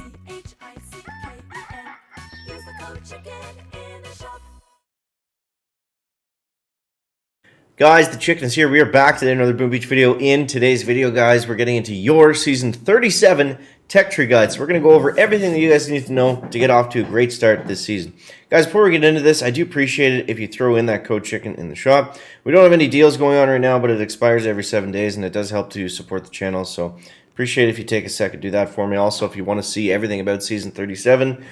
Use the code CHICKEN in the shop. Guys, the Chicken is here. We are back to another Boom Beach video. In today's video, guys, we're getting into your Season 37 Tech Tree Guide. So we're going to go over everything that you guys need to know to get off to a great start this season. Guys, before we get into this, I do appreciate it if you throw in that code CHICKEN in the shop. We don't have any deals going on right now, but it expires every 7 days, and it does help to support the channel. So appreciate it if you take a second to do that for me. Also, if you want to see everything about Season 37,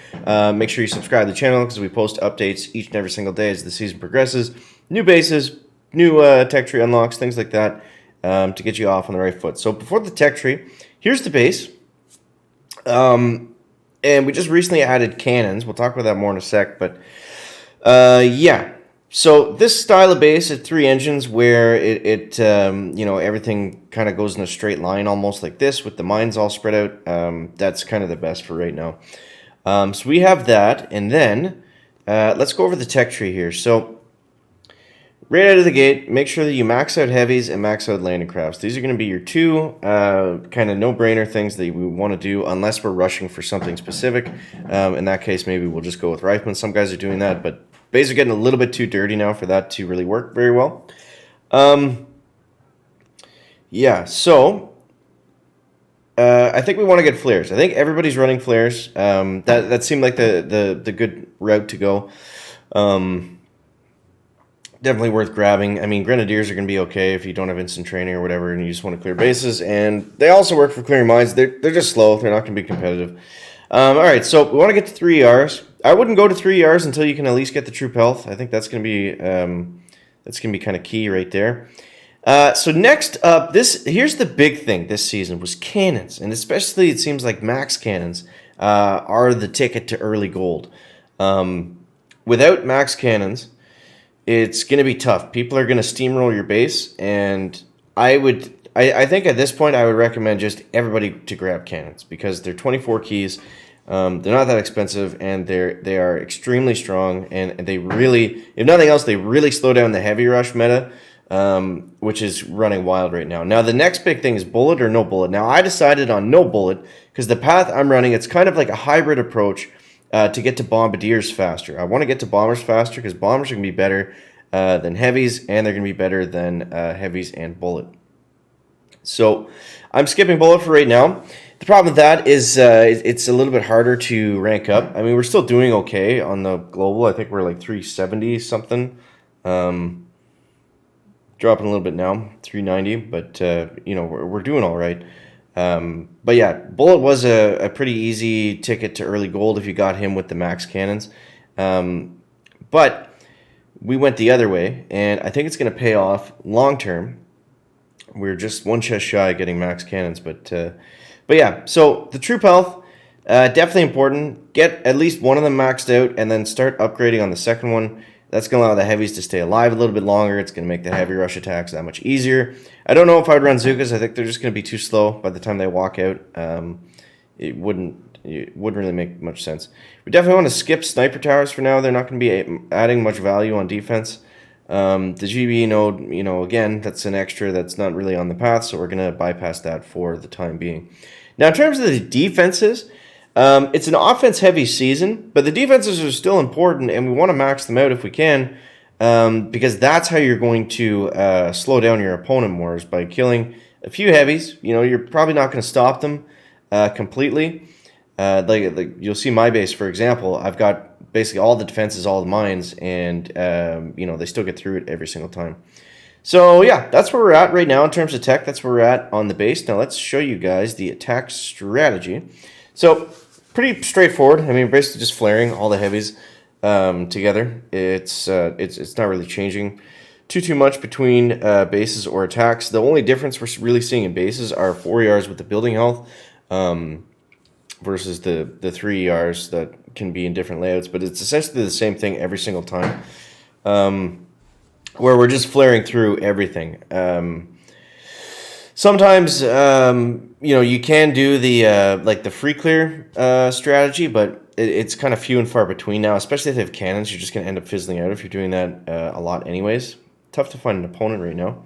make sure you subscribe to the channel because we post updates each and every single day as the season progresses. New bases, new tech tree unlocks, things like that, to get you off on the right foot. So before the tech tree, here's the base. And we just recently added cannons. We'll talk about that more in a sec. But yeah, so this style of base at 3 engines where everything kind of goes in a straight line almost like this with the mines all spread out, that's kind of the best for right now. So we have that. And then let's go over the tech tree here. So right out of the gate, make sure that you max out heavies and max out landing crafts. These are going to be your two kind of no-brainer things that we want to do unless we're rushing for something specific. In that case, maybe we'll just go with Rifleman. Some guys are doing that, but bays are getting a little bit too dirty now for that to really work very well. Yeah, so I think we want to get flares. I think everybody's running flares. That seemed like the good route to go. Definitely worth grabbing. I mean, Grenadiers are going to be okay if you don't have instant training or whatever and you just want to clear bases. And they also work for clearing mines. They're just slow. They're not going to be competitive. All right, so we want to get to 3 ERs. I wouldn't go to 3 ERs until you can at least get the troop health. I think that's going to be kind of key right there. So next up, here's the big thing this season was cannons. And especially it seems like max cannons are the ticket to early gold. Without max cannons, it's going to be tough. People are going to steamroll your base, and I think at this point I would recommend just everybody to grab cannons because they're 24 keys. They're not that expensive, and they are extremely strong, and they really, if nothing else, they really slow down the heavy rush meta, which is running wild right now. Now, the next big thing is bullet or no bullet. Now, I decided on no bullet because the path I'm running, it's kind of like a hybrid approach to get to bombardiers faster. I want to get to bombers faster because bombers are going to be better than heavies, and they're going to be better than heavies and bullet. So I'm skipping bullet for right now. The problem with that is it's a little bit harder to rank up. I mean, we're still doing okay on the global. I think we're like 370 something. Dropping a little bit now, 390, but we're doing all right. But yeah, bullet was a pretty easy ticket to early gold if you got him with the max cannons. But we went the other way, and I think it's going to pay off long term. We're just one chest shy of getting max cannons, but yeah. So the troop health, definitely important. Get at least one of them maxed out, and then start upgrading on the second one. That's going to allow the heavies to stay alive a little bit longer. It's going to make the heavy rush attacks that much easier. I don't know if I would run Zookas. I think they're just going to be too slow by the time they walk out. It wouldn't really make much sense. We definitely want to skip sniper towers for now. They're not going to be adding much value on defense. The GB node, again, that's an extra that's not really on the path, so we're going to bypass that for the time being. Now, in terms of the defenses, it's an offense-heavy season, but the defenses are still important, and we want to max them out if we can, because that's how you're going to slow down your opponent more, is by killing a few heavies. You're probably not going to stop them completely. Like you'll see my base, for example, I've got basically all the defenses, all the mines, and they still get through it every single time. So yeah, that's where we're at right now in terms of tech. That's where we're at on the base. Now let's show you guys the attack strategy. So pretty straightforward. I mean, basically just flaring all the heavies together. It's not really changing too much between bases or attacks. The only difference we're really seeing in bases are 4 ERs with the building health versus the 3 ERs that can be in different layouts. But it's essentially the same thing every single time, where we're just flaring through everything. Sometimes, you can do the free clear strategy, but it's kind of few and far between now, especially if they have cannons. You're just going to end up fizzling out if you're doing that a lot anyways. Tough to find an opponent right now.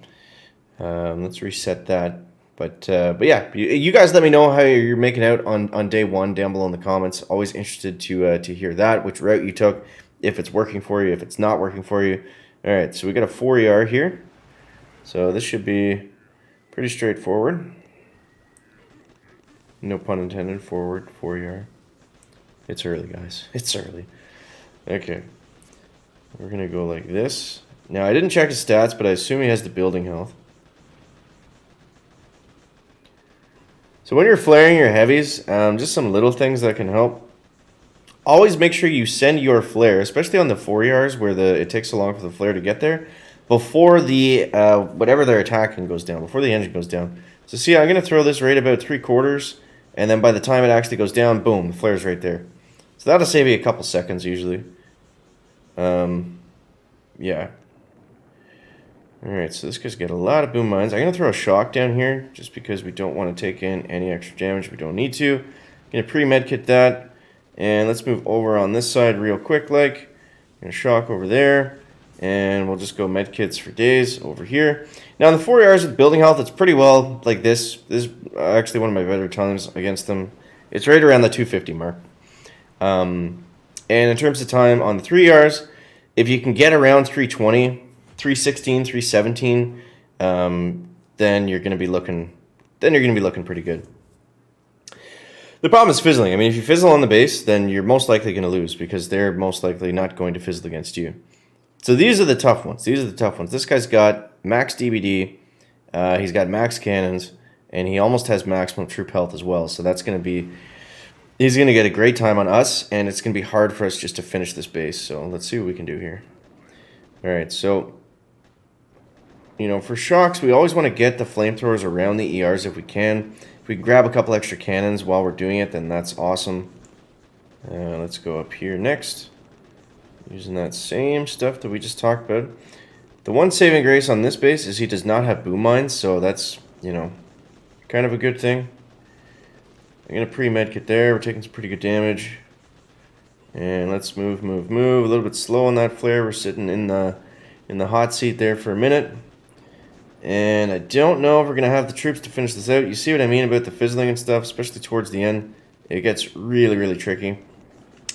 Let's reset that But yeah, you guys let me know how you're making out on day one down below in the comments. Always interested to hear that, which route you took, if it's working for you, if it's not working for you. All right, so we got a 4ER here. So this should be pretty straightforward. No pun intended, forward, 4ER. It's early, guys. It's early. Okay. We're going to go like this. Now, I didn't check his stats, but I assume he has the building health. So when you're flaring your heavies, just some little things that can help. Always make sure you send your flare, especially on the 4ERs where it takes so long for the flare to get there, before the whatever they're attacking goes down, before the engine goes down. So see, I'm going to throw this right about 3/4, and then by the time it actually goes down, boom, the flare's right there. So that'll save you a couple seconds usually. Yeah. Alright, so this guy's got a lot of boom mines. I'm going to throw a shock down here, just because we don't want to take in any extra damage we don't need to. Going to pre-medkit that, and let's move over on this side real quick like. Going to shock over there, and we'll just go medkits for days over here. Now in the 4ERs with building health, it's pretty well like this. This is actually one of my better times against them. It's right around the 250 mark. And in terms of time on the 3ERs, if you can get around 320, 316, 317, then you're going to be looking pretty good. The problem is fizzling. I mean, if you fizzle on the base, then you're most likely going to lose because they're most likely not going to fizzle against you. So these are the tough ones. This guy's got max DBD, he's got max cannons, and he almost has maximum troop health as well. So that's going to be, he's going to get a great time on us, and it's going to be hard for us just to finish this base. So let's see what we can do here. All right, so you know, for shocks, we always want to get the flamethrowers around the ERs if we can. If we grab a couple extra cannons while we're doing it, then that's awesome. Let's go up here next. Using that same stuff that we just talked about. The one saving grace on this base is he does not have boom mines, so that's, you know, kind of a good thing. I'm going to pre-medkit there. We're taking some pretty good damage. And let's move. A little bit slow on that flare. We're sitting in the hot seat there for a minute. And I don't know if we're going to have the troops to finish this out. You see what I mean about the fizzling and stuff, especially towards the end. It gets really, really tricky.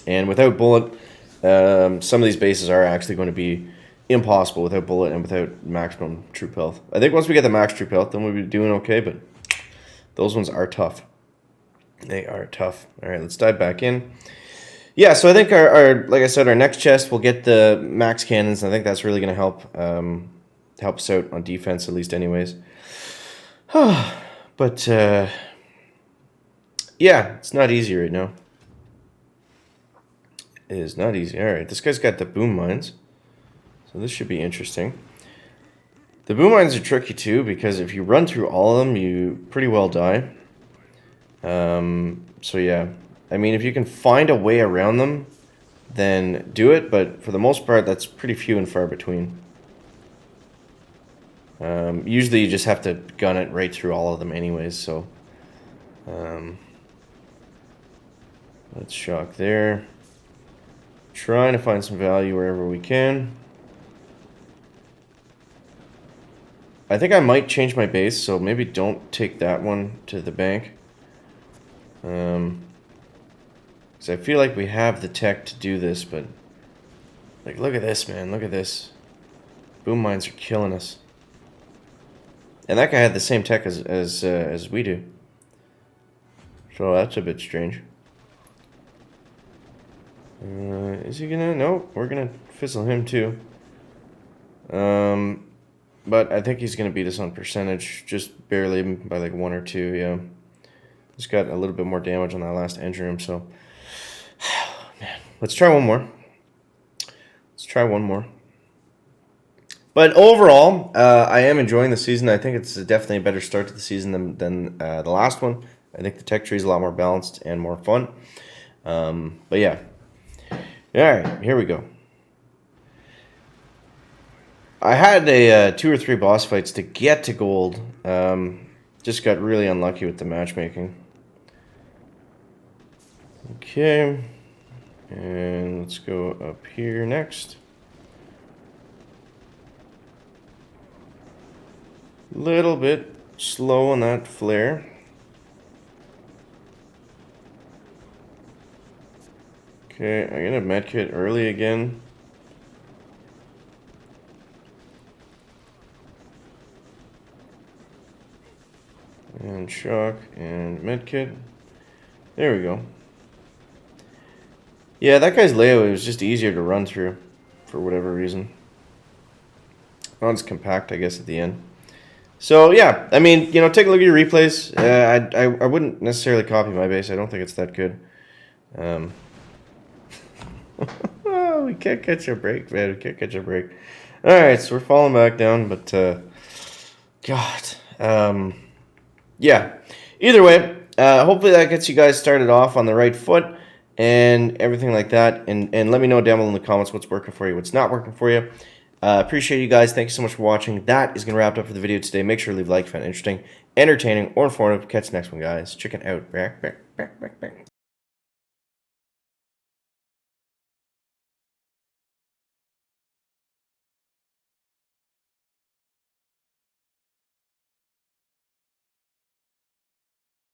And without bullet, some of these bases are actually going to be impossible without bullet and without maximum troop health. I think once we get the max troop health, then we'll be doing okay, but those ones are tough. They are tough. All right, let's dive back in. Yeah, so I think our like I said, our next chest will get the max cannons. I think that's really going to help us out on defense, at least anyways. But yeah, it's not easy right now. It is not easy. All right, this guy's got the boom mines, so this should be interesting. The boom mines are tricky too, because if you run through all of them, you pretty well die. So yeah, I mean, if you can find a way around them, then do it, but for the most part, that's pretty few and far between. Usually you just have to gun it right through all of them anyways, so let's shock there. Trying to find some value wherever we can. I think I might change my base, so maybe don't take that one to the bank. Because I feel like we have the tech to do this, but like, look at this, man. Look at this. Boom mines are killing us. And that guy had the same tech as we do. So that's a bit strange. Is he gonna? Nope, we're gonna fizzle him too. But I think he's gonna beat us on percentage, just barely by like 1 or 2. Yeah, he's got a little bit more damage on that last engine room. So, man, let's try one more. But overall, I am enjoying the season. I think it's definitely a better start to the season than the last one. I think the tech tree is a lot more balanced and more fun. But yeah. All right, here we go. I had a 2 or 3 boss fights to get to gold. Just got really unlucky with the matchmaking. Okay. And let's go up here next. Little bit slow on that flare. Okay, I'm gonna medkit early again. And shock and medkit. There we go. Yeah, that guy's layaway was just easier to run through for whatever reason. Not as compact, I guess, at the end. So yeah, I mean, you know, take a look at your replays. I wouldn't necessarily copy my base. I don't think it's that good. Oh, we can't catch a break, man. We can't catch a break. All right, so we're falling back down, but God, yeah. Either way, hopefully that gets you guys started off on the right foot and everything like that. And let me know down below in the comments what's working for you, what's not working for you. Appreciate you guys. Thank you so much for watching. That is going to wrap it up for the video today. Make sure to leave a like if you found it interesting, entertaining, or informative. Catch the next one, guys. Check it out.